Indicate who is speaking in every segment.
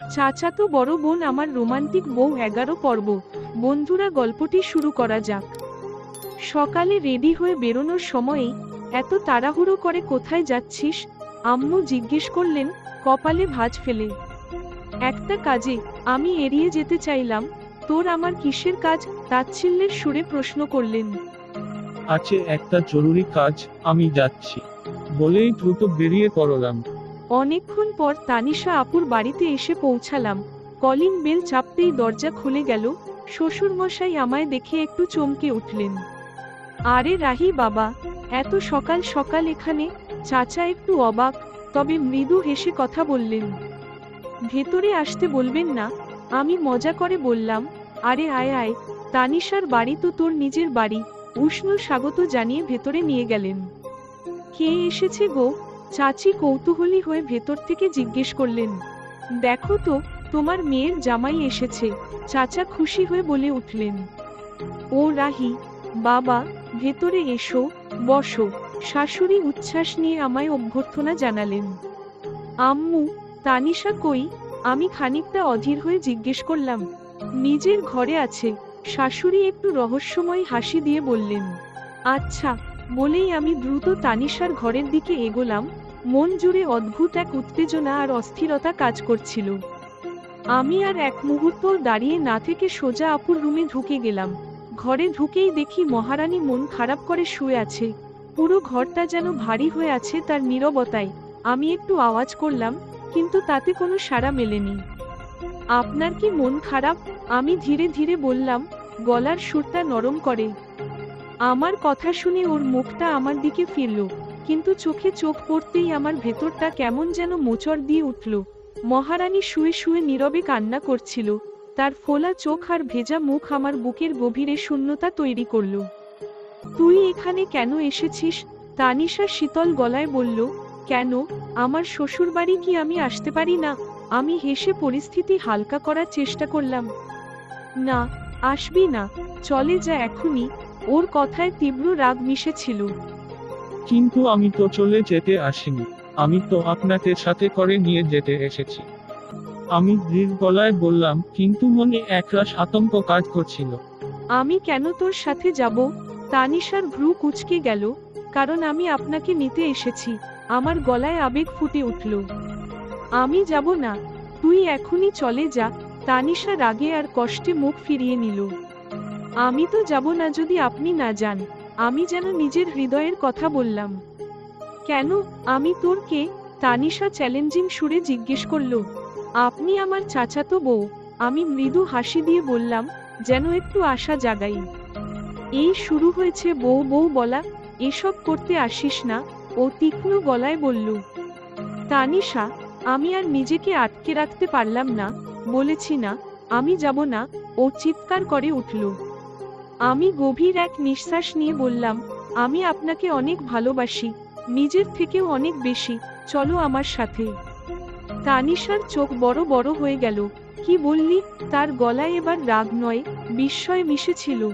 Speaker 1: চাচাতো বড় বোন আমার রোমান্টিক বউ 11 পর্ব। বন্ধুরা, গল্পটি শুরু করা যাক। সকালে রেডি হয়ে বেরোনোর সময়েই, এত তাড়াহুড়ো করে কোথায় যাচ্ছিস? আম্মু জিজ্ঞেস করলেন, কপালে ভাঁজ ফেলে। একটা কাজে। আমি এড়িয়ে যেতে চাইলাম। তোর আমার কিসের কাজ? তাচ্ছিল্যের সুরে প্রশ্ন করলেন।
Speaker 2: আছে একটা জরুরি কাজ, আমি যাচ্ছি বলেই দ্রুত বেরিয়ে পড়লাম।
Speaker 1: অনেকক্ষণ পর তানিশা আপুর বাড়িতে এসে পৌঁছালাম। কলিং বেল চাপতেই দরজা খুলে গেল। শ্বশুরমশাই আমায় দেখে একটু চমকে উঠলেন। আরে রাহি বাবা, এত সকাল সকাল এখানে? চাচা একটু অবাক, তবে মৃদু হেসে কথা বললেন। ভেতরে আসতে বলবেন না? আমি মজা করে বললাম, আরে আয় আয়, তানিশার বাড়ি তো তোর নিজের বাড়ি। উষ্ণ স্বাগত জানিয়ে ভেতরে নিয়ে গেলেন। কে এসেছে গো? চাচি কৌতূহলী হয়ে ভেতর থেকে জিজ্ঞেস করলেন। দেখো তো, তোমার মেয়ের জামাই এসেছে। চাচা খুশি হয়ে বলে উঠলেন। ও রাহি বাবা, ভেতরে এসো, বসো। শাশুড়ি উচ্ছ্বাস নিয়ে আমায় অভ্যর্থনা জানালেন। আম্মু, তানিশা কই? আমি খানিকটা অধীর হয়ে জিজ্ঞেস করলাম। নিজের ঘরে আছে, শাশুড়ি একটু রহস্যময় হাসি দিয়ে বললেন। আচ্ছা, বলেই আমি দ্রুত তানিশার ঘরের দিকে এগোলাম। মন জুড়ে অদ্ভুত এক উত্তেজনা আর অস্থিরতা কাজ করছিল। আমি আর এক মুহূর্ত দাঁড়িয়ে না থেকে সোজা আপুর রুমে ঢুকে গেলাম। ঘরে ঢুকেই দেখি মহারানী মন খারাপ করে শুয়ে আছে। পুরো ঘরটা যেন ভারী হয়ে আছে তার নীরবতায়। আমি একটু আওয়াজ করলাম, কিন্তু তাতে কোনো সাড়া মেলেনি। আপনার কি মন খারাপ? আমি ধীরে ধীরে বললাম, গলার সুরটা নরম করে। আমার কথা শুনে ওর মুখটা আমার দিকে ফিরল, কিন্তু চোখে চোখ পড়তেই আমার ভেতরটা কেমন যেন মোচড় দিয়ে উঠল। মহারানী শুয়ে শুয়ে নীরবে কান্না করছিল। তার ফোলা চোখ আর ভেজা মুখ আমার বুকের গভীরে শূন্যতা তৈরি করল। তুই এখানে কেন এসেছিস? তানিশা শীতল গলায় বলল। কেন? আমার শ্বশুরবাড়ি কি আমি আসতে পারি না? আমি হেসে পরিস্থিতি হালকা করার চেষ্টা করলাম। না, আসবি না, চলে যা এখনই। ওর কথায় তীব্র রাগ মিশেছিল।
Speaker 2: কিন্তু আমি তো চলে যেতে আসিনি, আমি তো আপনাকে সাথে করে নিয়ে যেতে এসেছি। আমি দৃঢ় গলায় বললাম, কিন্তু মনে একরাশ আতঙ্ক কাজ করছিল।
Speaker 1: আমি কেন তোর সাথে যাব? তানিশার ভ্রু কুঁচকে গেল। কারণ আমি আপনাকে নিতে এসেছি। আমার গলায় আবেগ ফুটে উঠল। আমি যাব না, তুই এখনই চলে যা। তানিশা রাগে আর কষ্টে মুখ ফিরিয়ে নিল। আমি তো যাব না যদি আপনি না যান। আমি যেন নিজের হৃদয়ের কথা বললাম। কেন? আমি তোর কে? তানিশা চ্যালেঞ্জিং সুরে জিজ্ঞেস করল। আপনি আমার চাচাতো বউ। আমি মৃদু হাসি দিয়ে বললাম, যেন একটু আশা জাগাই। এই শুরু হয়েছে বউ বউ বলা? এসব করতে আসিস না, ও তীক্ষ্ণ গলায় বলল। তানিশা, আমি আর নিজেকে আটকে রাখতে পারলাম না। বলেছি না, আমি যাব না। ও চিৎকার করে উঠল। আমি গভীর এক নিঃশ্বাস নিয়ে বললাম, আমি আপনাকে অনেক ভালোবাসি, নিজের থেকেও অনেক বেশি। চলো আমার সাথে। তানিশার চোখ বড় বড় হয়ে গেল। কি বললি? তার গলায় এবার রাগ নয়, বিস্ময় মিশেছিল।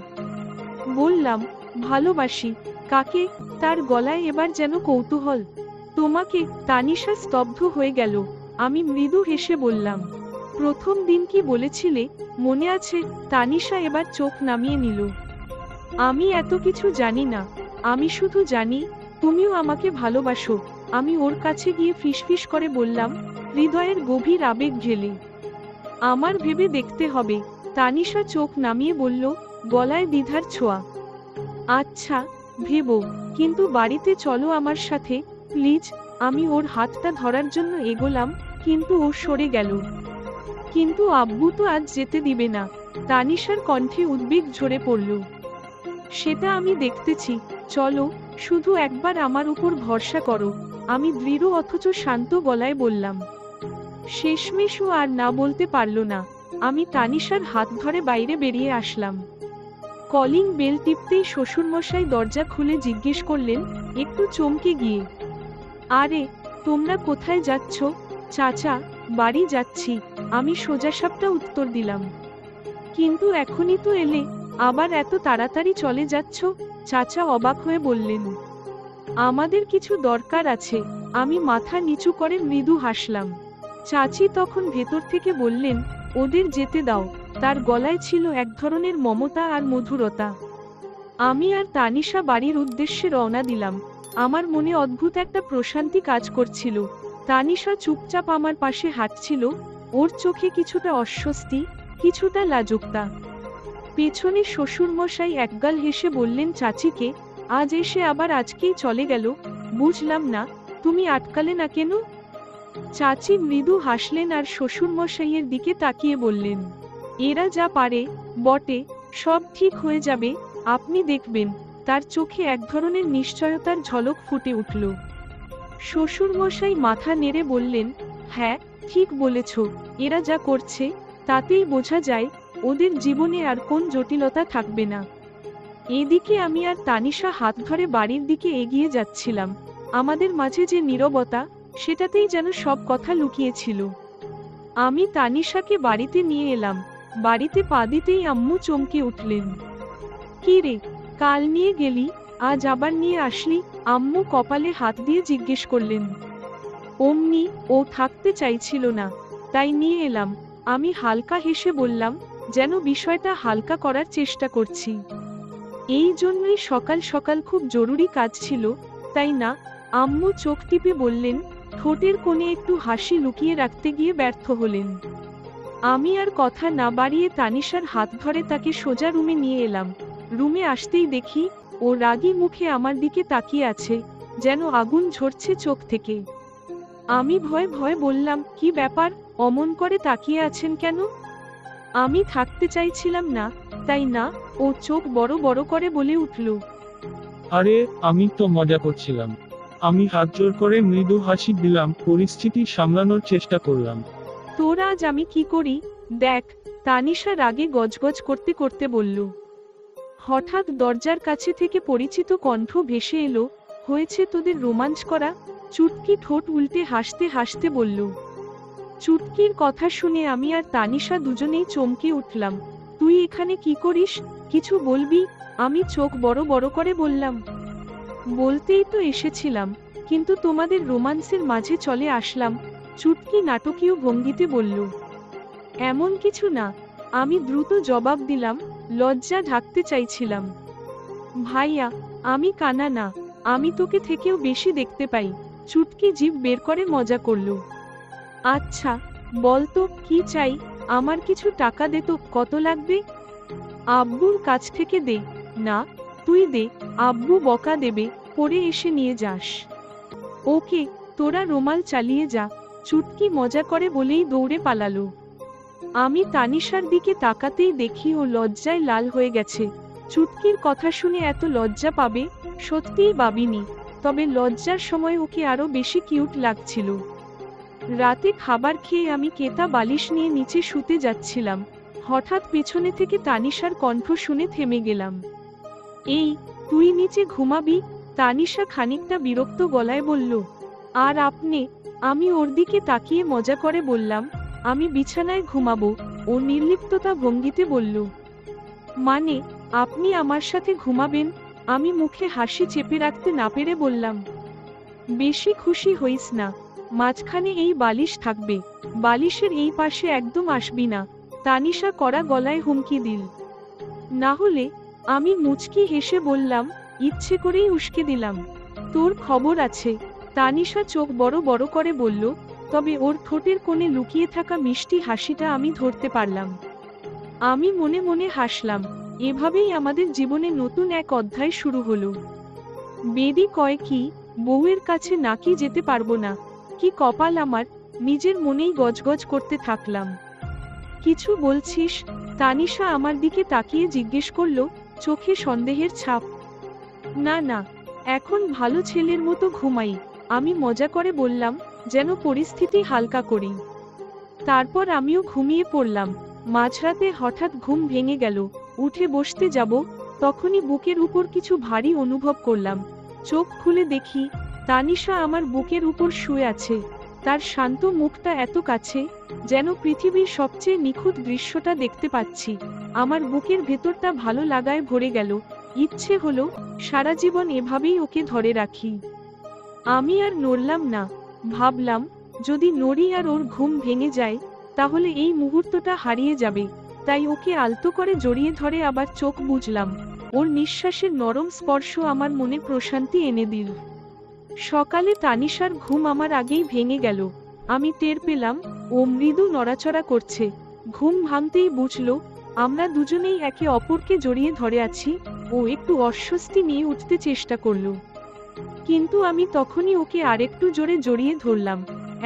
Speaker 1: বললাম, ভালোবাসি। কাকে? তার গলায় এবার যেন কৌতূহল। তোমাকে। তানিশা স্তব্ধ হয়ে গেল। আমি মৃদু হেসে বললাম, প্রথম দিন কি বলেছিলে মনে আছে? তানিশা এবার চোখ নামিয়ে নিল। আমি এত কিছু জানি না। আমি শুধু জানি, তুমিও আমাকে ভালোবাসো। আমি ওর কাছে গিয়ে ফিসফিস করে বললাম, হৃদয়ের গভীর আবেগ ঢেলে। আমার ভেবে দেখতে হবে। তানিশা চোখ নামিয়ে বলল, গলায় দ্বিধার ছোঁয়া। আচ্ছা, ভেবো। কিন্তু বাড়িতে চলো আমার সাথে, প্লিজ। আমি ওর হাতটা ধরার জন্য এগোলাম, কিন্তু ও সরে গেল। কিন্তু আব্বু তো আজ যেতে দিবে না। তানিশার কণ্ঠে উদ্বেগ ঝরে পড়ল। সেটা আমি দেখতেছি। চলো, শুধু একবার আমার উপর ভরসা করো। আমি দৃঢ় অথচ শান্ত গলায় বললাম। শেষমেশও আর না বলতে পারল না। আমি তানিশার হাত ধরে বাইরে বেরিয়ে আসলাম। কলিং বেল টিপতেই শ্বশুরমশাই দরজা খুলে জিজ্ঞেস করলেন, একটু চমকে গিয়ে। আরে, তোমরা কোথায় যাচ্ছ? চাচা, বাড়ি যাচ্ছি। আমি সোজাসাপটা উত্তর দিলাম। কিন্তু এখনই তো এলে, আবার এত তাড়াতাড়ি চলে যাচ্ছ? চাচা অবাক হয়ে বললেন। আমাদের কিছু দরকার আছে। আমি মাথা নিচু করে মৃদু হাসলাম। চাচি তখন ভেতর থেকে বললেন, ওদের যেতে দাও। তার গলায় ছিল এক ধরনের মমতা আর মধুরতা। আমি আর তানিশা বাড়ির উদ্দেশ্যে রওনা দিলাম। আমার মনে অদ্ভুত একটা প্রশান্তি কাজ করছিল। তানিশা চুপচাপ আমার পাশে হাঁটছিল, ওর চোখে কিছুটা অস্বস্তি, কিছুটা লাজুকতা। পেছনে শ্বশুরমশাই একগাল হেসে বললেন চাচিকে, আজ এসে আবার আজকেই চলে গেল, বুঝলাম না, তুমি আটকালে না কেন? চাচি মৃদু হাসলেন আর শ্বশুরমশাইয়ের দিকে তাকিয়ে বললেন, এরা যা পারে, বটে, সব ঠিক হয়ে যাবে, আপনি দেখবেন। তার চোখে এক ধরনের নিশ্চয়তার ঝলক ফুটে উঠল। শ্বশুরমশাই মাথা নেড়ে বললেন, হ্যাঁ, ঠিক বলেছ, এরা যা করছে তাতেই বোঝা যায় ওদের জীবনে আর কোন জটিলতা থাকবে না। এদিকে আমি আর তানিশা হাত ধরে বাড়ির দিকে এগিয়ে যাচ্ছিলাম। আমাদের মাঝে যে নীরবতা, সেটাতেই যেন সব কথা লুকিয়েছিল। আমি তানিশাকে বাড়িতে নিয়ে এলাম। বাড়িতে পা দিতেই আম্মু চমকে উঠলেন। কি রে, কাল নিয়ে গেলি, আজ আবার নিয়ে আসলি? আম্মু কপালে হাত দিয়ে জিজ্ঞেস করলেন। অমনি, ও থাকতে চাইছিল না, তাই নিয়ে এলাম। আমি হালকা হেসে বললাম, যেন বিষয়টা হালকা করার চেষ্টা করছি। এই জন্যই সকাল সকাল খুব জরুরি কাজ ছিল, তাই না? আম্মু চোখ টিপে বললেন, ঠোঁটের কোণে একটু হাসি লুকিয়ে রাখতে গিয়ে ব্যর্থ হলেন। আমি আর কথা না বাড়িয়ে তানিশার হাত ধরে তাকে সোজা রুমে নিয়ে এলাম। রুমে আসতেই দেখি, ও রাগী মুখে আমার দিকে তাকিয়ে আছে, যেন আগুন ঝরছে চোখ থেকে। আমি ভয়ে ভয়ে বললাম, কি ব্যাপার, অমন করে তাকিয়ে আছেন কেন? আমি থাকতে চাইছিলাম না, তাই না? ও চোখ বড় বড় করে বলে উঠল।
Speaker 2: আরে, আমি তো মজা করছিলাম। আমি হাত জোর করে মৃদু হাসি দিলাম, পরিস্থিতি সামলানোর চেষ্টা করলাম।
Speaker 1: তোর আজ আমি কি করি দেখ, তানিশা রাগে গজগজ করতে করতে বলল। হঠাৎ দরজার কাছে থেকে পরিচিত কণ্ঠ ভেসে এলো, হয়েছে তোদের রোমাঞ্চ করা? চুটকি ঠোঁট উল্টে হাসতে হাসতে বলল। চুটকির কথা শুনে আমি আর তানিশা দুজনেই চমকে উঠলাম। তুই এখানে কি করিস, কিছু বলবি? আমি চোখ বড় বড় করে বললাম, বলতেই তো এসেছিলাম, কিন্তু তোমাদের রোমান্সের মাঝে চলে আসলাম। চুটকি নাটকীয় ভঙ্গিতে বলল, এমন কিছু না। আমি দ্রুত জবাব দিলাম, লজ্জা ঢাকতে চাইছিলাম। ভাইয়া, আমি কানা না, আমি তোকে থেকেও বেশি দেখতে পাই। চুটকি জিভ বের করে মজা করল। আচ্ছা, বল তো কি চাই? আমার কিছু টাকা দে তো, কত লাগবে? আব্বুর কাছ থেকে দে। না, তুই দে, আব্বু বকা দেবে, পরে এসে নিয়ে যাস। ওকে, তোরা রুমাল চালিয়ে যা। চুটকি মজা করে বলেই দৌড়ে পালালো। আমি তানিশার দিকে তাকাতেই দেখি ও লজ্জায় লাল হয়ে গেছে। চুটকির কথা শুনে এত লজ্জা পাবে সত্যিই ভাবিনি, তবে লজ্জার সময় ওকে আরো বেশি কিউট লাগছিল। রাতে খাবার খেয়ে আমি কেতা বালিশ নিয়ে নিচে শুতে যাচ্ছিলাম। হঠাৎ পেছনে থেকে তানিশার কণ্ঠ শুনে থেমে গেলাম। এই, তুই নিচে ঘুমাবি? তানিশা খানিকটা বিরক্ত গলায় বলল। আর আপনি? আমি ওর দিকে তাকিয়ে মজা করে বললাম, আমি বিছানায় ঘুমাবো। ও নির্লিপ্ততা ভঙ্গিতে বলল, মানে, আপনি আমার সাথে ঘুমাবেন? আমি মুখে হাসি চেপে রাখতে না পেরে বললাম, বেশি খুশি হইস না, মাঝখানে এই বালিশ থাকবে, বালিশের এই পাশে একদম আসবি না। তানিশা কড়া গলায় হুমকি দিল। না হলে? আমি মুচকি হেসে বললাম, ইচ্ছে করেই উস্কে দিলাম। তোর খবর আছে। তানিশা চোখ বড় বড় করে বলল, তবে ওর ঠোঁটের কোণে লুকিয়ে থাকা মিষ্টি হাসিটা আমি ধরতে পারলাম। আমি মনে মনে হাসলাম। এভাবেই আমাদের জীবনে নতুন এক অধ্যায় শুরু হলো। বেদি কয় কি, বউয়ের কাছে নাকি যেতে পারবো না? কি কপাল আমার! নিজের মনেই গজগজ করতে থাকলাম। কিছু বলছিস? তানিশা আমার দিকে তাকিয়ে জিজ্ঞেস করলো, চোখে সন্দেহের ছাপ। না না, এখন ভালো ছেলের মতো ঘুমাই। আমি মজা করে বললাম, যেন পরিস্থিতি হালকা করি। তারপর আমিও ঘুমিয়ে পড়লাম। মাঝরাতে হঠাৎ ঘুম ভেঙে গেল। উঠে বসতে যাব, তখনই বুকের উপর কিছু ভারী অনুভব করলাম। চোখ খুলে দেখি, তানিশা আমার বুকের উপর শুয়ে আছে। তার শান্ত মুখটা এত কাছে, যেন পৃথিবীর সবচেয়ে নিখুঁত দৃশ্যটা দেখতে পাচ্ছি। আমার বুকের ভেতরটা ভালো লাগায় ভরে গেল। ইচ্ছে হলো সারা জীবন এভাবেই ওকে ধরে রাখি। আমি আর নড়লাম না। ভাবলাম, যদি নড়ি আর ওর ঘুম ভেঙে যায় তাহলে এই মুহূর্তটা হারিয়ে যাবে। তাই ওকে আলতো করে জড়িয়ে ধরে আবার চোখ বুজলাম। ওর নিঃশ্বাসের নরম স্পর্শ আমার মনে প্রশান্তি এনে দিল। সকালে তানিশার ঘুম আমার আগেই ভেঙে গেল। আমি টের পেলাম ও মৃদু নড়াচড়া করছে। ঘুম ভাঙতেই বুঝলো আমরা দুজনেই একে অপরকে জড়িয়ে ধরে আছি। ও একটু অস্বস্তি নিয়ে উঠতে চেষ্টা করলো, কিন্তু আমি তখনই ওকে আরেকটু জোরে জড়িয়ে ধরলাম,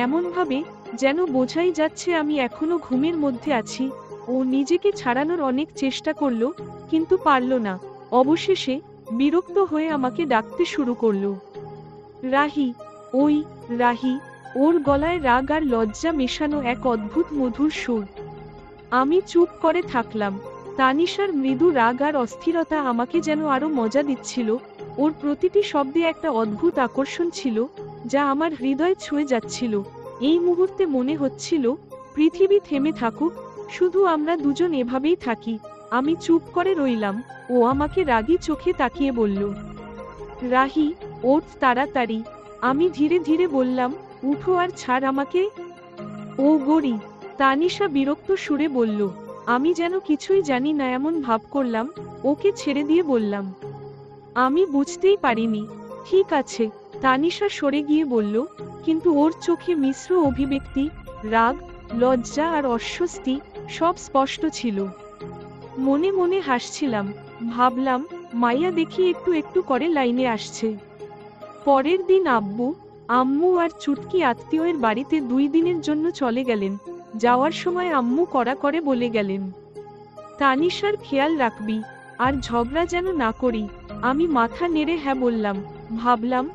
Speaker 1: এমনভাবে যেন বোঝাই যাচ্ছে আমি এখনো ঘুমের মধ্যে আছি। ও নিজেকে ছাড়ানোর অনেক চেষ্টা করলো, কিন্তু পারল না। অবশেষে বিরক্ত হয়ে আমাকে ডাকতে শুরু করলো, রাহি, ওই রাহি। ওর গলায় রাগ আর লজ্জা মেশানো এক অদ্ভুত মধুর সুর। আমি চুপ করে থাকলাম। তানিশার মৃদু রাগ আর অস্থিরতা আমাকে যেন আরো মজা দিচ্ছিল। ওর প্রতিটি শব্দে একটা অদ্ভুত আকর্ষণ ছিল, যা আমার হৃদয় ছুঁয়ে যাচ্ছিল। এই মুহূর্তে মনে হচ্ছিল পৃথিবী থেমে থাকুক, শুধু আমরা দুজন এভাবেই থাকি। আমি চুপ করে রইলাম। ও আমাকে রাগী চোখে তাকিয়ে বলল, রাহি, ওঠ তাড়াতাড়ি। আমি ধীরে ধীরে বললাম, উঠো আর ছাড় আমাকে। ও গড়ি, তানিশা বিরক্ত সুরে বলল। আমি যেন কিছুই জানি না এমন ভাব করলাম। ওকে ছেড়ে দিয়ে বললাম, আমি বুঝতেই পারিনি। ঠিক আছে, তানিশা সরে গিয়ে বলল, কিন্তু ওর চোখে মিশ্র অভিব্যক্তি, রাগ, লজ্জা আর অস্বস্তি সব স্পষ্ট ছিল। মনে মনে হাসছিলাম, ভাবলাম মাইয়া দেখি একটু একটু করে লাইনে আসছে। পরের দিন আব্বু, আম্মু আর চুটকি আত্মীয়ের বাড়িতে 2 দিনের জন্য চলে গেলেন। যাওয়ার সময় আম্মু কড়া করে বলে গেলেন, তানিশার খেয়াল রাখবি, আর ঝগড়া যেন না করি। আমি মাথা নেড়ে হ্যাঁ বললাম। ভাবলাম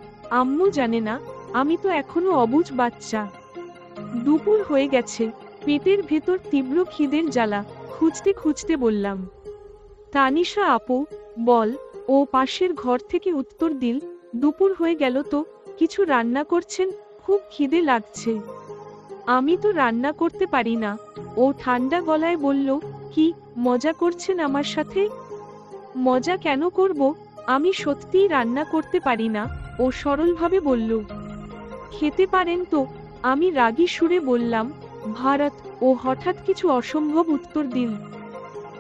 Speaker 1: আম্মু জানে না, আমি তো এখনো অবুঝ বাচ্চা। দুপুর হয়ে গেছে, পেটের ভেতর তীব্র খিদের জ্বালা। খুঁজতে খুঁজতে বললাম, তানিশা আপু, বল। ও পাশের ঘর থেকে উত্তর দিল, দুপুর হয়ে গেল তো, কিছু রান্না করছেন? খুব খিদে লাগছে। আমি তো রান্না করতে পারি না। ও ঠান্ডা গলায় বলল, কি মজা করছেন আমার সাথে? মজা কেন করব, আমি সত্যিই রান্না করতে পারি না। ও সরলভাবে বলল, খেতে পারেন তো? আমি রাগী সুরে বললাম, ভারত। ও হঠাৎ কিছু অসম্ভব উত্তর দিল।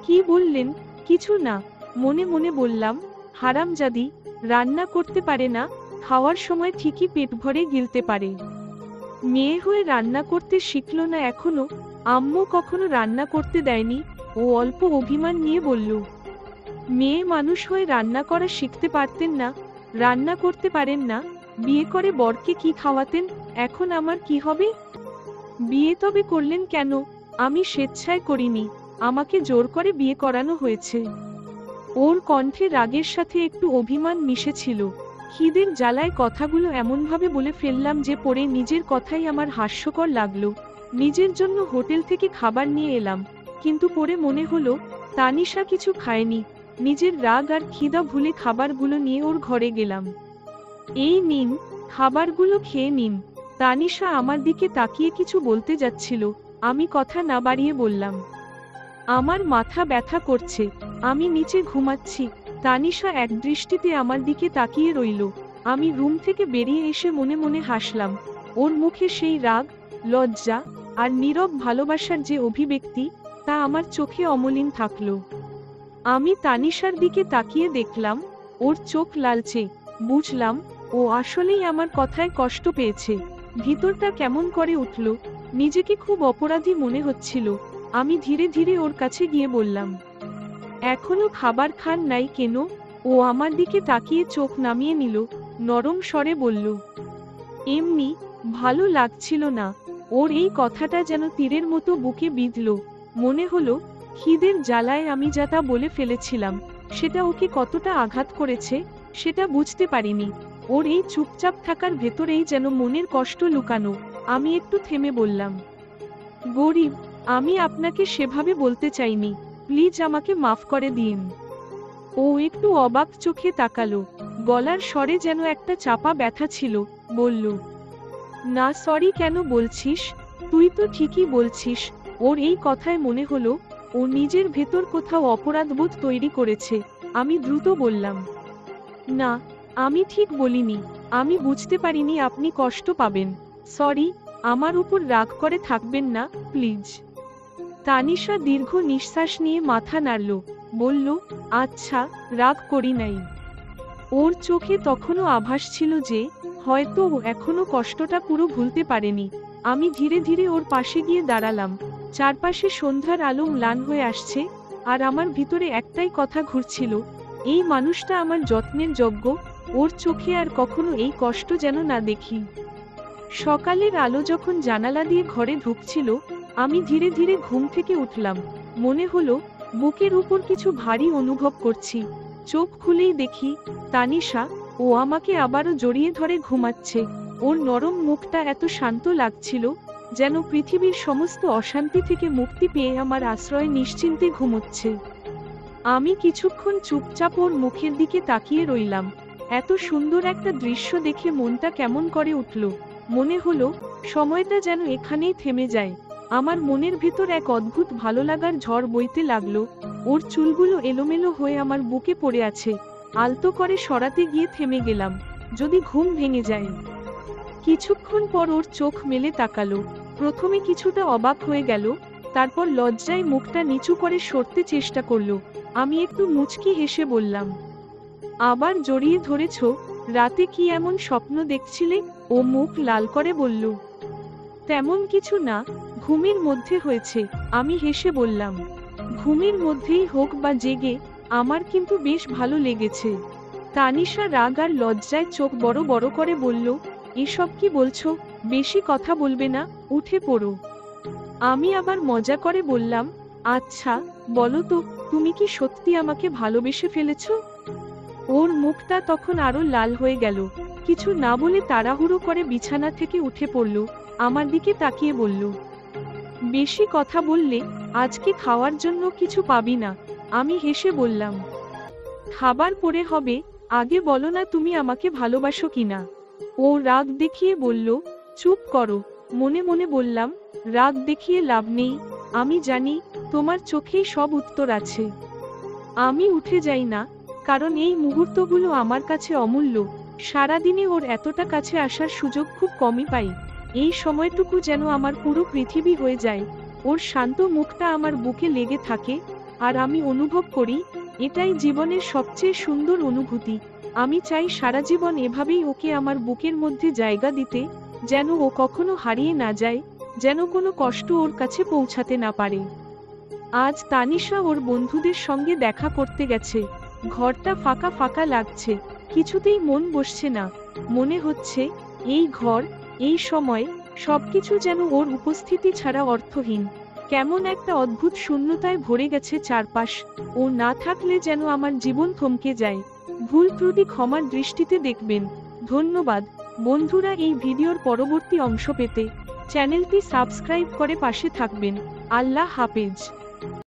Speaker 1: কি বললেন? কিছু না। মনে মনে বললাম, হারামজাদি, রান্না করতে পারে না, খাওয়ার সময় ঠিকই পেট ভরে গিলতে পারে। মেয়ে হয়ে রান্না করতে শিখলো না এখনো। আম্মু কখনো রান্না করতে দেয়নি। ও অল্প অভিমান নিয়ে বলল, মেয়ে মানুষ হয়ে রান্না করা শিখতে পারতেন না? রান্না করতে পারেন না, বিয়ে করে বরকে কি খাওয়াতেন? এখন আমার কি হবে? বিয়ে তবে করলেন কেন? আমি স্বেচ্ছায় করিনি, আমাকে জোর করে বিয়ে করানো হয়েছে। ওর কণ্ঠে রাগের সাথে একটু অভিমান মিশেছিল। খিদের জ্বালায় কথাগুলো এমনভাবে বলে ফেললাম যে পরে নিজের কথাই আমার হাস্যকর লাগলো। নিজের জন্য হোটেল থেকে খাবার নিয়ে এলাম, কিন্তু পরে মনে হলো তানিশা কিছু খায়নি। নিজের রাগ আর খিদা ভুলে খাবারগুলো নিয়ে ওর ঘরে গেলাম। এই নিন, খাবারগুলো খেয়ে নিন। তানিশা আমার দিকে তাকিয়ে কিছু বলতে যাচ্ছিল, আমি কথা না বাড়িয়ে বললাম, আমার মাথা ব্যথা করছে, আমি নিচে ঘুমাচ্ছি। তানিশা এক দৃষ্টিতে আমার দিকে তাকিয়ে রইল। আমি রুম থেকে বেরিয়ে এসে মনে মনে হাসলাম। ওর মুখে সেই রাগ, লজ্জা আর নীরব ভালোবাসার যে অভিব্যক্তি, তা আমার চোখে অমলিন থাকলো। আমি তানিশার দিকে তাকিয়ে দেখলাম, ওর চোখ লালচে। বুঝলাম ও আসলেই আমার কথায় কষ্ট পেয়েছে। ভিতরটা কেমন করে উঠল, নিজেকে খুব অপরাধী মনে হচ্ছিল। আমি ধীরে ধীরে ওর কাছে গিয়ে বললাম, এখনো খাবার খান নাই কেন? ও আমার দিকে তাকিয়ে চোখ নামিয়ে নিল, নরম স্বরে বলল, এমনি, ভালো লাগছিল না। ওর এই কথাটা যেন তীরের মতো বুকে বিঁধল। মনে হলো খিদের জ্বালায় আমি যা তা বলে ফেলেছিলাম, সেটা ওকে কতটা আঘাত করেছে সেটা বুঝতে পারিনি। ওর এই চুপচাপ থাকার ভেতরেই যেন মনের কষ্ট লুকানো। আমি একটু থেমে বললাম, গরিব, আমি আপনাকে সেভাবে বলতে চাইনি, প্লিজ আমাকে মাফ করে দিন। ও একটু অবাক চোখে তাকালো, গলার স্বরে যেন একটা চাপা ব্যথা ছিল। বলল, না সরি কেন বলছিস? তুই তো ঠিকই বলছিস। ওর এই কথায় মনে হলো ও নিজের ভেতর কোথাও অপরাধবোধ তৈরি করেছে। আমি দ্রুত বললাম, না, আমি ঠিক বলিনি। আমি বুঝতে পারিনি আপনি কষ্ট পাবেন। সরি। আমার উপর রাগ করে থাকবেন না প্লিজ। তানিশা দীর্ঘ নিঃশ্বাস নিয়ে মাথা নাড়ল, বলল, আচ্ছা, রাগ করি নাই। ওর চোখে তখনও আভাস ছিল যে হয়তো ও এখনো কষ্টটা পুরো ভুলতে পারেনি। আমি ধীরে ধীরে ওর পাশে গিয়ে দাঁড়ালাম। চারপাশে সন্ধ্যার আলো ম্লান হয়ে আসছে, আর আমার ভিতরে একটাই কথা ঘুরছিল, এই মানুষটা আমার যত্নের যোগ্য, ওর চোখে আর কখনো এই কষ্ট যেন না দেখি। সকালের আলো যখন জানালা দিয়ে ঘরে ঢুকছিল, আমি ধীরে ধীরে ঘুম থেকে উঠলাম। মনে হলো বুকের উপর কিছু ভারী অনুভব করছি। চোখ খুলেই দেখি তানিশা, ও আমাকে আবারও জড়িয়ে ধরে ঘুমাচ্ছে। ওর নরম মুখটা এত শান্ত লাগছিল, যেন পৃথিবীর সমস্ত অশান্তি থেকে মুক্তি পেয়ে আমার আশ্রয়ে নিশ্চিন্তে ঘুমোচ্ছে। আমি কিছুক্ষণ চুপচাপ ওর মুখের দিকে তাকিয়ে রইলাম। এত সুন্দর একটা দৃশ্য দেখে মনটা কেমন করে উঠল। মনে হলো সময়টা যেন এখানেই থেমে যায়। আমার মনের ভিতর এক অদ্ভুত ভালো লাগার ঝড় বইতে লাগলো। ওর চুলগুলো এলোমেলো হয়ে আমার বুকে পড়ে আছে। আলতো করে সরাতে গিয়ে থেমে গেলাম, যদি ঘুম ভেঙে যায়। কিছুক্ষণ পর ওর চোখ মেলে তাকালো। প্রথমে কিছুটা অবাক হয়ে গেল, তারপর লজ্জায় মুখটা নিচু করে সরতে চেষ্টা করলো। আমি একটু মুচকি হেসে বললাম, আবার জড়িয়ে ধরেছ? রাতে কি এমন স্বপ্ন দেখছিলে? ও মুখ লাল করে বলল, তেমন কিছু না, ঘুমের মধ্যে হয়েছে। আমি হেসে বললাম, ঘুমের মধ্যেই হোক বা জেগে, আমার কিন্তু বেশ ভালো লেগেছে। তানিশা রাগ আর লজ্জায় চোখ বড় বড় করে বলল, এসব কি বলছো? বেশি কথা বলবে না, উঠে পড়ো। আমি আবার মজা করে বললাম, আচ্ছা বলো তো, তুমি কি সত্যি আমাকে ভালোবেসে ফেলেছো? ওর মুখটা তখন আরো লাল হয়ে গেল। কিছু না বলে তাড়াহুড়ো করে বিছানা থেকে উঠে পড়ল। আমার দিকে তাকিয়ে বলল, বেশি কথা বললে আজকে খাওয়ার জন্য কিছু পাবি না। আমি হেসে বললাম, খাবার পরে হবে, আগে বলো না তুমি আমাকে ভালোবাসো কিনা। ও রাগ দেখিয়ে বলল, চুপ করো। মনে মনে বললাম, রাগ দেখিয়ে লাভ নেই, আমি জানি তোমার চোখেই সব উত্তর আছে। আমি উঠে যাই না, কারণ এই মুহূর্তগুলো আমার কাছে অমূল্য। সারাদিনে ওর এতটা কাছে আসার সুযোগ খুব কমই পাই। এই সময়টুকু যেন আমার পুরো পৃথিবী হয়ে যায়। ওর শান্ত মুখটা আমার বুকে লেগে থাকে, আর আমি অনুভব করি এটাই জীবনের সবচেয়ে সুন্দর অনুভূতি। আমি চাই সারা জীবন এভাবেই ওকে আমার বুকের মধ্যে জায়গা দিতে, যেন ও কখনো হারিয়ে না যায়, যেন কোনো কষ্ট ওর কাছে পৌঁছাতে না পারে। আজ তানিশা ওর বন্ধুদের সঙ্গে দেখা করতে গেছে। ঘরটা ফাঁকা ফাঁকা লাগছে, কিছুতেই মন বসছে না। মনে হচ্ছে এই ঘর, এই সময়, সবকিছু যেন ওর উপস্থিতি ছাড়া অর্থহীন। কেমন একটা অদ্ভুত শূন্যতায় ভরে গেছে চারপাশ। ও না থাকলে যেন আমার জীবন থমকে যায়। ভুল ত্রুটি ক্ষমার দৃষ্টিতে দেখবেন। ধন্যবাদ বন্ধুরা। এই ভিডিওর পরবর্তী অংশ পেতে চ্যানেলটি সাবস্ক্রাইব করে পাশে থাকবেন। আল্লাহ হাফেজ।